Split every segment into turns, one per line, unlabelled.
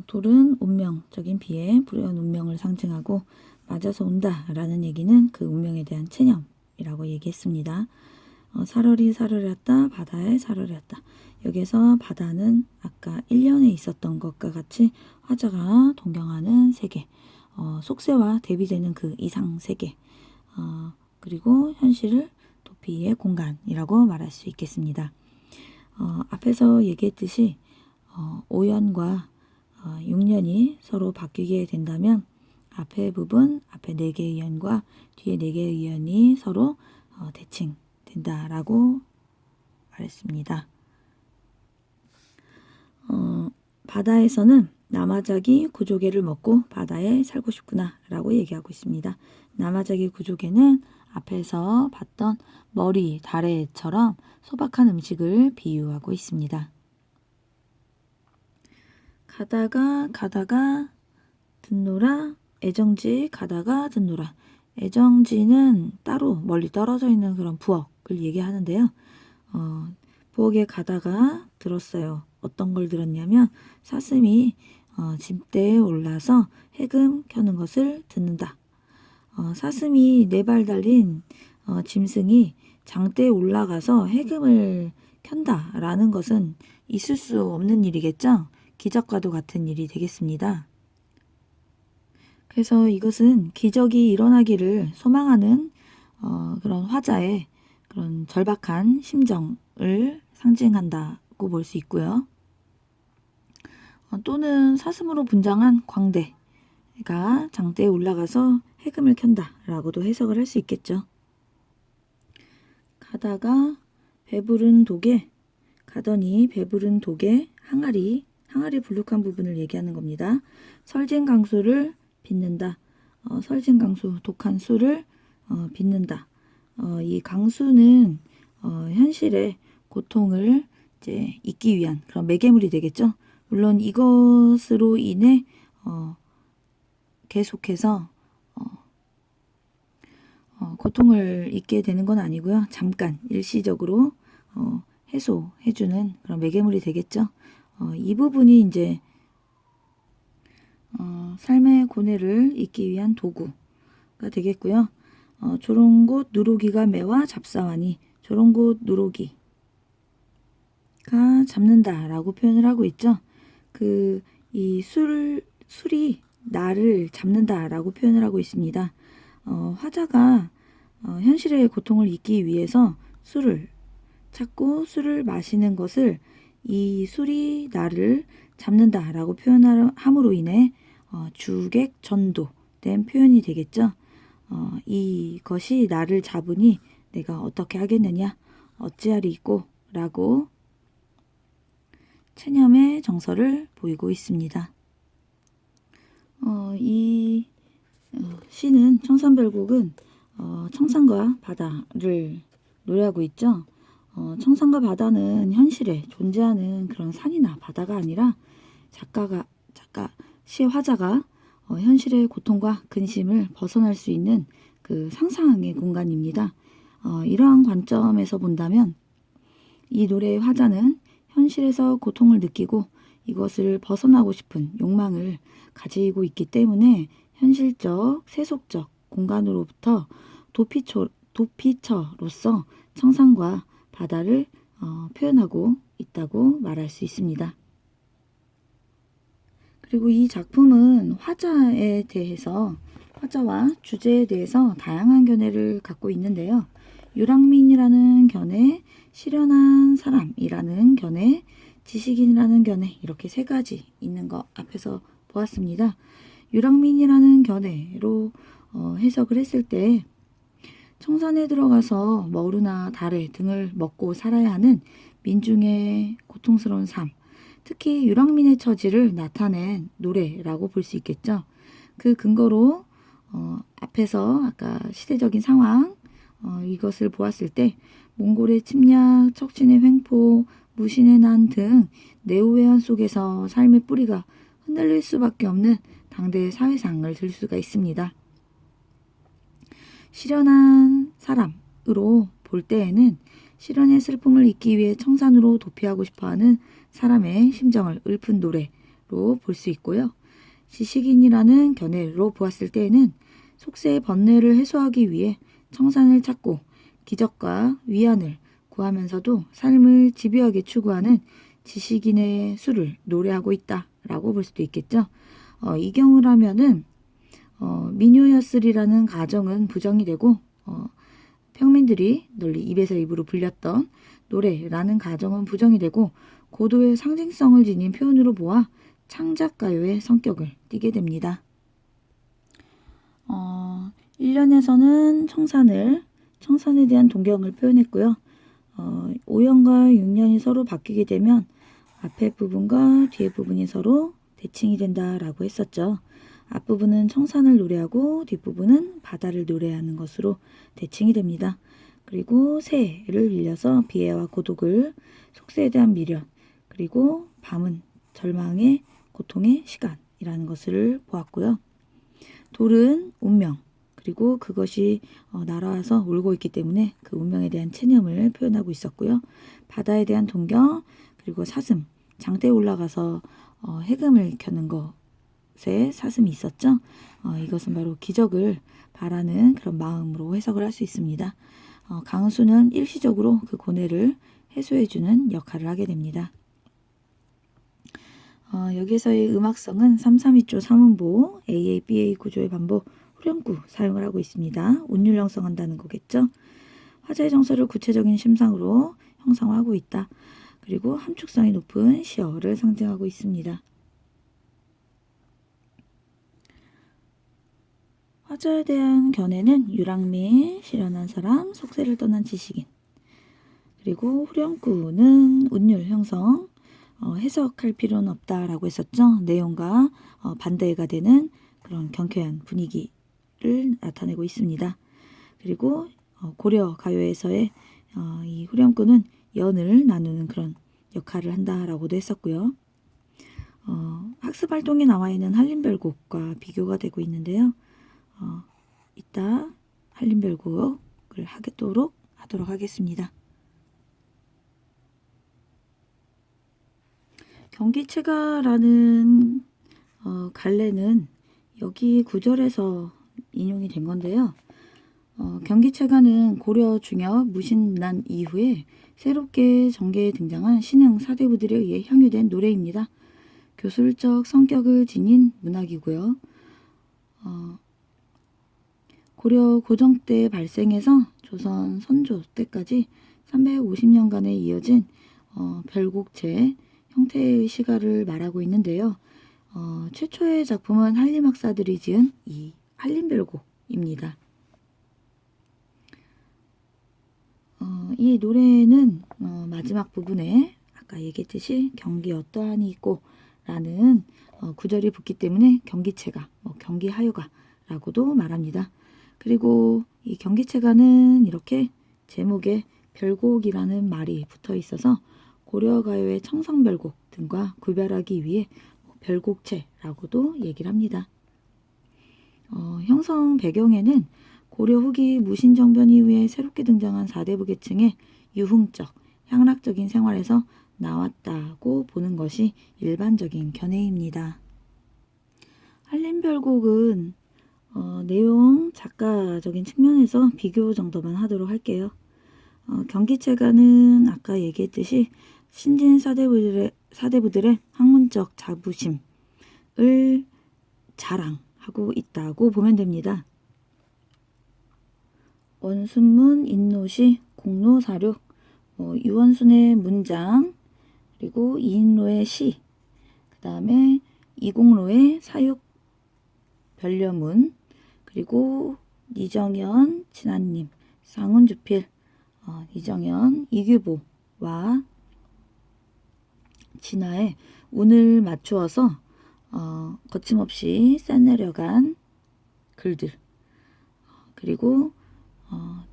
돌은 운명적인 비에 불의한 운명을 상징하고 맞아서 온다라는 얘기는 그 운명에 대한 체념이라고 얘기했습니다. 사러리 사러렸다 바다에 사러렸다. 여기서 바다는 아까 1년에 있었던 것과 같이 화자가 동경하는 세계, 속세와 대비되는 그 이상 세계, 그리고 현실을 도피의 공간이라고 말할 수 있겠습니다. 앞에서 얘기했듯이 5년과 6년이 서로 바뀌게 된다면 앞에 부분, 앞에 4개의 이연과 뒤에 4개의 이연이 서로 대칭된다라고 말했습니다. 바다에서는 나마자기 구조개를 먹고 바다에 살고 싶구나 라고 얘기하고 있습니다. 나마자기 구조개는 앞에서 봤던 머리, 다래처럼 소박한 음식을 비유하고 있습니다. 가다가 듣노라 애정지 가다가 듣노라. 애정지는 따로 멀리 떨어져 있는 그런 부엌을 얘기하는데요. 부엌에 가다가 들었어요. 어떤 걸 들었냐면 사슴이 짐대에 올라서 해금 켜는 것을 듣는다. 사슴이 4발 달린 짐승이 장대에 올라가서 해금을 켠다라는 것은 있을 수 없는 일이겠죠. 기적과도 같은 일이 되겠습니다. 그래서 이것은 기적이 일어나기를 소망하는 그런 화자의 그런 절박한 심정을 상징한다고 볼 수 있고요. 또는 사슴으로 분장한 광대가 장대에 올라가서 해금을 켠다 라고도 해석을 할 수 있겠죠. 가다가 배부른 독에 가더니 배부른 독에 항아리 불룩한 부분을 얘기하는 겁니다. 설진 강수를 빚는다. 설진 강수 독한 수를 빚는다. 이 강수는 현실의 고통을 이제 잊기 위한 그런 매개물이 되겠죠. 물론 이것으로 인해 계속해서 고통을 잊게 되는 건 아니고요. 잠깐 일시적으로 해소해주는 그런 매개물이 되겠죠. 이 부분이 이제 삶의 고뇌를 잊기 위한 도구가 되겠고요. 조롱곳 누로기가 매와 잡사하니 조롱곳 누로기가 잡는다 라고 표현을 하고 있죠. 이 술이 나를 잡는다 라고 표현을 하고 있습니다. 화자가 현실의 고통을 잊기 위해서 술을 찾고 술을 마시는 것을 이 술이 나를 잡는다 라고 표현함으로 인해 주객전도된 표현이 되겠죠. 이것이 나를 잡으니 내가 어떻게 하겠느냐 어찌하리이꼬 라고 체념의 정서를 보이고 있습니다. 이 시는 청산별곡은 청산과 바다를 노래하고 있죠. 청산과 바다는 현실에 존재하는 그런 산이나 바다가 아니라 시의 화자가 현실의 고통과 근심을 벗어날 수 있는 그 상상의 공간입니다. 이러한 관점에서 본다면 이 노래의 화자는 현실에서 고통을 느끼고 이것을 벗어나고 싶은 욕망을 가지고 있기 때문에 현실적, 세속적 공간으로부터 도피처로서 청산과 바다를 표현하고 있다고 말할 수 있습니다. 그리고 이 작품은 화자와 주제에 대해서 다양한 견해를 갖고 있는데요. 유랑민이라는 견해, 실현한 사람이라는 견해, 지식인이라는 견해 이렇게 3가지 있는 거 앞에서 보았습니다. 유랑민이라는 견해로 해석을 했을 때 청산에 들어가서 머루나 다래 등을 먹고 살아야 하는 민중의 고통스러운 삶, 특히 유랑민의 처지를 나타낸 노래라고 볼 수 있겠죠. 그 근거로 앞에서 아까 시대적인 상황 이것을 보았을 때 몽골의 침략, 척신의 횡포, 무신의 난 등 내후외환 속에서 삶의 뿌리가 흔들릴 수밖에 없는 당대의 사회상을 들 수가 있습니다. 실현한 사람으로 볼 때에는 실현의 슬픔을 잊기 위해 청산으로 도피하고 싶어하는 사람의 심정을 읊은 노래 볼 수 있고요. 지식인이라는 견해로 보았을 때에는 속세의 번뇌를 해소하기 위해 청산을 찾고 기적과 위안을 구하면서도 삶을 집요하게 추구하는 지식인의 수를 노래하고 있다라고 볼 수도 있겠죠. 이 경우라면은 미뇨였으리라는 가정은 부정이 되고 평민들이 널리 입에서 입으로 불렸던 노래라는 가정은 부정이 되고 고도의 상징성을 지닌 표현으로 보아 창작가요의 성격을 띠게 됩니다. 1년에서는 청산에 대한 동경을 표현했고요. 5년과 6년이 서로 바뀌게 되면 앞에 부분과 뒤에 부분이 서로 대칭이 된다라고 했었죠. 앞부분은 청산을 노래하고 뒷부분은 바다를 노래하는 것으로 대칭이 됩니다. 그리고 새해를 빌려서 비애와 고독을, 속세에 대한 미련, 그리고 밤은 절망의 고통의 시간이라는 것을 보았고요. 돌은 운명, 그리고 그것이 날아와서 울고 있기 때문에 그 운명에 대한 체념을 표현하고 있었고요. 바다에 대한 동경, 그리고 사슴, 장대에 올라가서 해금을 켜는 것에 사슴이 있었죠. 이것은 바로 기적을 바라는 그런 마음으로 해석을 할 수 있습니다. 강은수는 일시적으로 그 고뇌를 해소해주는 역할을 하게 됩니다. 여기서의 음악성은 3-3-2조 3음보, AA-BA 구조의 반복, 후렴구 사용을 하고 있습니다. 운율 형성한다는 거겠죠. 화자의 정서를 구체적인 심상으로 형성하고 있다. 그리고 함축성이 높은 시어를 상징하고 있습니다. 화자에 대한 견해는 유랑민, 실현한 사람, 속세를 떠난 지식인. 그리고 후렴구는 운율 형성, 해석할 필요는 없다라고 했었죠. 내용과 반대가 되는 그런 경쾌한 분위기를 나타내고 있습니다. 그리고 고려 가요에서의 이 후렴구는 연을 나누는 그런 역할을 한다라고도 했었고요. 학습활동에 나와 있는 한림별곡과 비교가 되고 있는데요. 이따 한림별곡을 하도록 하겠습니다. 경기체가라는 갈래는 여기 구절에서 인용이 된 건데요. 경기체가는 고려 중엽 무신난 이후에 새롭게 전개에 등장한 신흥 사대부들에 의해 향유된 노래입니다. 교술적 성격을 지닌 문학이고요. 고려 고정 때 발생해서 조선 선조 때까지 350년간에 이어진 별곡체 형태의 시가를 말하고 있는데요. 최초의 작품은 한림학사들이 지은 이 한림별곡입니다. 이 노래는 마지막 부분에 아까 얘기했듯이 경기 어떠하니 있고 라는 구절이 붙기 때문에 경기체가, 경기하여가 라고도 말합니다. 그리고 이 경기체가는 이렇게 제목에 별곡이라는 말이 붙어 있어서 고려가요의 청성별곡 등과 구별하기 위해 별곡체라고도 얘기를 합니다. 형성 배경에는 고려 후기 무신정변 이후에 새롭게 등장한 사대부 계층의 유흥적, 향락적인 생활에서 나왔다고 보는 것이 일반적인 견해입니다. 한림별곡은 내용 작가적인 측면에서 비교 정도만 하도록 할게요. 경기체가는 아까 얘기했듯이 신진 사대부들의 학문적 자부심을 자랑하고 있다고 보면 됩니다. 원순문, 인노시, 공로사륙, 유원순의 문장, 그리고 이인로의 시, 그 다음에 이공로의 사육 변려문, 그리고 이정현, 진한님, 상훈주필, 이정현, 이규보와 진화의 운을 맞추어서 거침없이 써내려간 글들, 그리고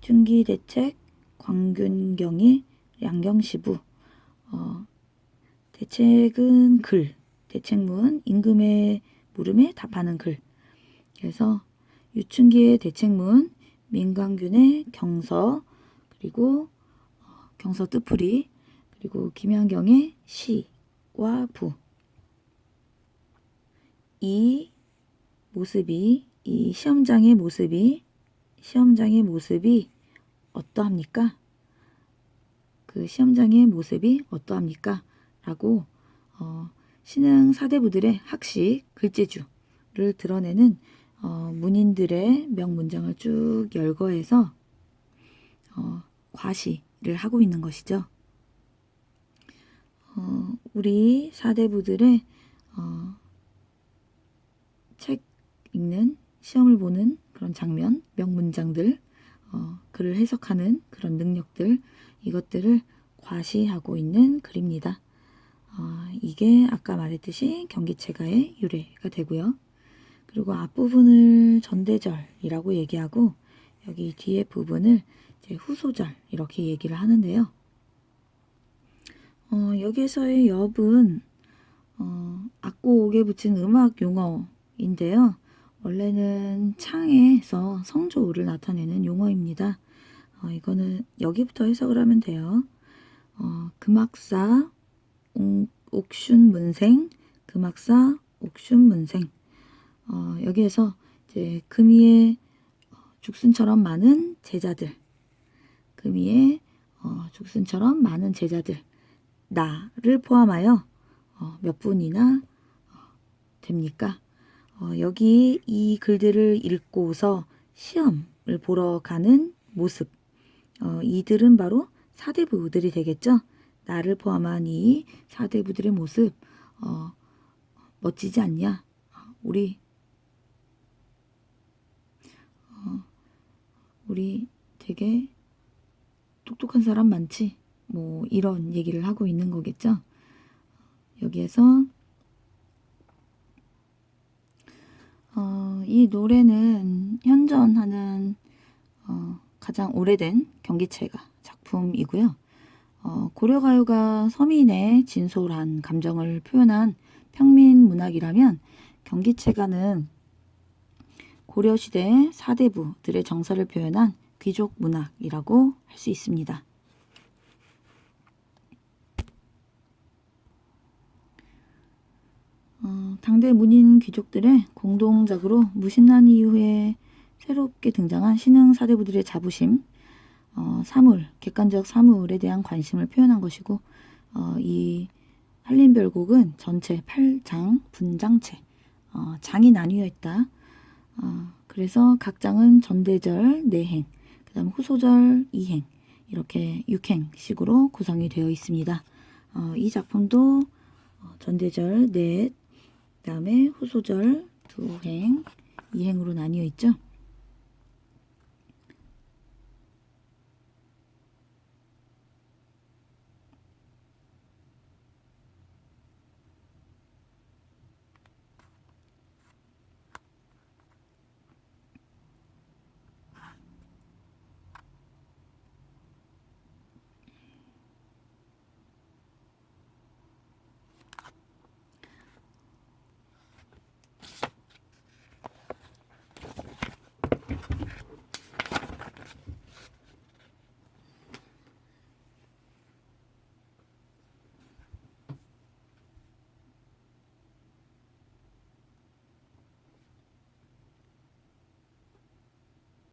춘기대책, 광균경의 양경시부, 대책은 글, 대책문, 임금의 물음에 답하는 글. 그래서 유춘기의 대책문, 민광균의 경서, 그리고 경서 뜻풀이, 그리고 김양경의 시와 부. 이 모습이, 이 시험장의 모습이 어떠합니까? 그 시험장의 모습이 어떠합니까? 라고 신흥 사대부들의 학식, 글재주를 드러내는 문인들의 명문장을 쭉 열거해서 과시를 하고 있는 것이죠. 우리 사대부들의 책 읽는, 시험을 보는 그런 장면, 명문장들, 글을 해석하는 그런 능력들, 이것들을 과시하고 있는 글입니다. 이게 아까 말했듯이 경기체가의 유래가 되고요. 그리고 앞부분을 전대절이라고 얘기하고 여기 뒤에 부분을 이제 후소절 이렇게 얘기를 하는데요. 여기에서의 엽은 악곡에 붙인 음악 용어인데요. 원래는 창에서 성조를 나타내는 용어입니다. 이거는 여기부터 해석을 하면 돼요. 금악사 옥슌문생, 금악사 옥슌문생. 여기에서 이제 금이의 죽순처럼 많은 제자들, 금이의 죽순처럼 많은 제자들, 나를 포함하여 몇 분이나 됩니까? 여기 이 글들을 읽고서 시험을 보러 가는 모습, 이들은 바로 사대부들이 되겠죠. 나를 포함한 이 사대부들의 모습 멋지지 않냐? 우리 되게 똑똑한 사람 많지? 뭐 이런 얘기를 하고 있는 거겠죠. 여기에서 이 노래는 현존하는 가장 오래된 경기체가 작품이고요. 고려가요가 서민의 진솔한 감정을 표현한 평민 문학이라면 경기체가는 고려시대 사대부들의 정서를 표현한 귀족 문학이라고 할 수 있습니다. 당대 문인 귀족들의 공동작으로 무신난 이후에 새롭게 등장한 신흥 사대부들의 자부심, 사물, 객관적 사물에 대한 관심을 표현한 것이고, 이 한림별곡은 전체 8장, 분장체, 장이 나뉘어 있다. 그래서 각 장은 전대절 4행, 그 다음 후소절 2행, 이렇게 6행식으로 구성이 되어 있습니다. 이 작품도 전대절 4, 그 다음에 후소절 2행, 2행으로 나뉘어 있죠.